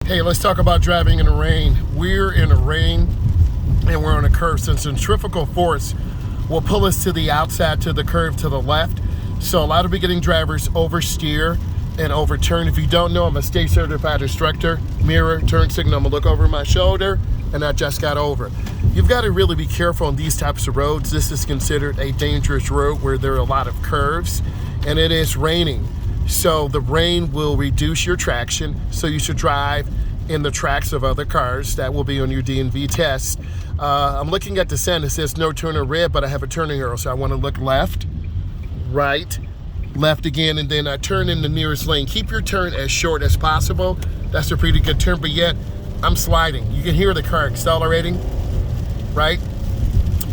Hey, let's talk about driving in the rain. We're in the rain and we're on a curve. So centrifugal force will pull us to the outside, to the curve to the left. So a lot of beginning drivers oversteer and overturn. If you don't know, I'm a state certified instructor. Mirror, turn signal, I'm gonna look over my shoulder, and I just got over. You've got to really be careful on these types of roads. This is considered a dangerous road where there are a lot of curves, and it is raining. So the rain will reduce your traction, so you should drive in the tracks of other cars. That will be on your DMV test. I'm looking at the sign. It says no turning red, but I have a turning arrow, so I want to look left, right, left again, and then I turn in the nearest lane. Keep your turn as short as possible. That's a pretty good turn, but yet I'm sliding. You can hear the car accelerating, right?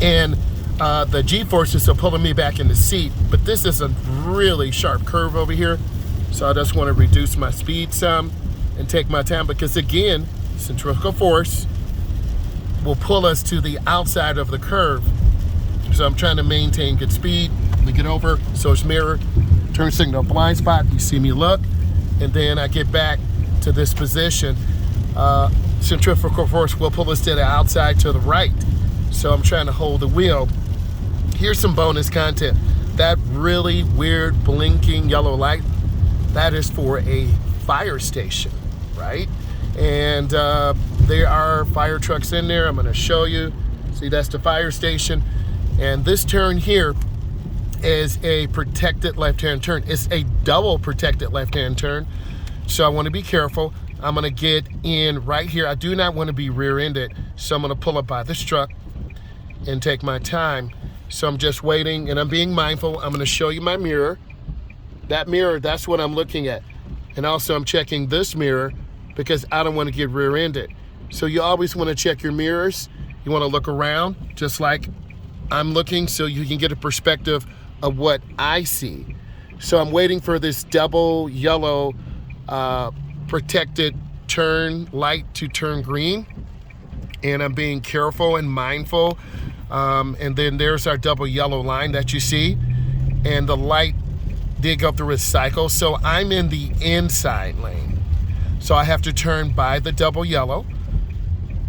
And the G-forces are pulling me back in the seat, but this is a really sharp curve over here. So I just want to reduce my speed some and take my time, because again, centrifugal force will pull us to the outside of the curve. So I'm trying to maintain good speed. Let me get over, so it's mirror, turn signal, blind spot, you see me look, and then I get back to this position. Centrifugal force will pull us to the outside to the right. So I'm trying to hold the wheel. Here's some bonus content. That really weird blinking yellow light, that is for a fire station, right? And there are fire trucks in there. I'm gonna show you. See, that's the fire station. And this turn here is a protected left-hand turn. It's a double protected left-hand turn. So I wanna be careful. I'm gonna get in right here. I do not wanna be rear-ended. So I'm gonna pull up by this truck and take my time. So I'm just waiting and I'm being mindful. I'm gonna show you my mirror. That mirror, that's what I'm looking at. And also I'm checking this mirror because I don't wanna get rear-ended. So you always wanna check your mirrors. You wanna look around just like I'm looking, so you can get a perspective of what I see. So I'm waiting for this double yellow protected turn light to turn green. And I'm being careful and mindful. And then there's our double yellow line that you see. And the light did go through its cycle. So I'm in the inside lane. So I have to turn by the double yellow.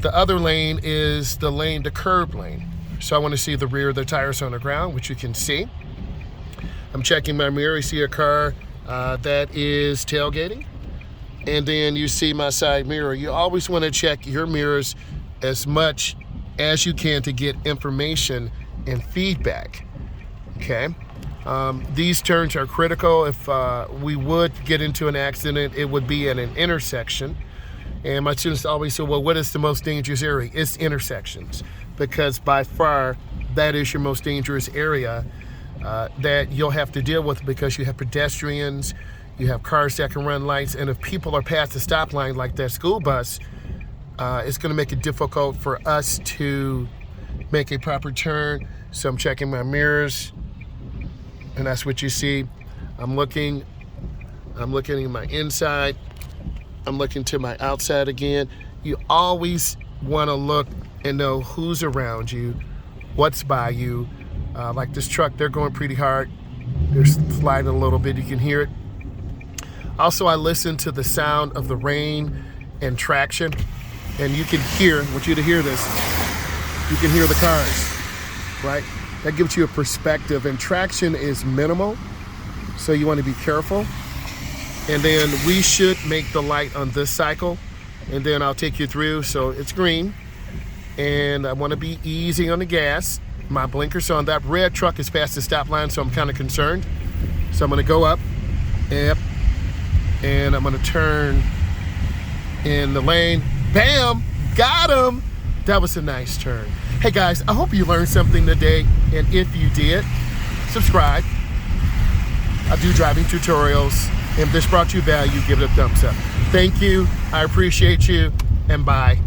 The other lane is the curb lane. So I want to see the rear of the tires on the ground, which you can see. I'm checking my mirror. You see a car that is tailgating. And then you see my side mirror. You always want to check your mirrors as much as you can to get information and feedback, okay? These turns are critical. If we would get into an accident, it would be at an intersection. And my students always say, well, what is the most dangerous area? It's intersections, because by far, that is your most dangerous area that you'll have to deal with, because you have pedestrians, you have cars that can run lights, and if people are past the stop line like that school bus, it's gonna make it difficult for us to make a proper turn. So I'm checking my mirrors, and that's what you see. I'm looking at my inside, I'm looking to my outside again. You always wanna look and know who's around you, what's by you. Like this truck, they're going pretty hard. They're sliding a little bit, you can hear it. Also, I listen to the sound of the rain and traction. And you can hear, I want you to hear this, you can hear the cars, right? That gives you a perspective, and traction is minimal, so you want to be careful. And then we should make the light on this cycle, and then I'll take you through. So it's green, and I want to be easy on the gas. My blinkers on. That red truck is past the stop line, so I'm kind of concerned. So I'm going to go up, and I'm going to turn in the lane. Bam! Got him! That was a nice turn. Hey guys, I hope you learned something today, and if you did, subscribe. I do driving tutorials, and if this brought you value, give it a thumbs up. Thank you, I appreciate you, and bye.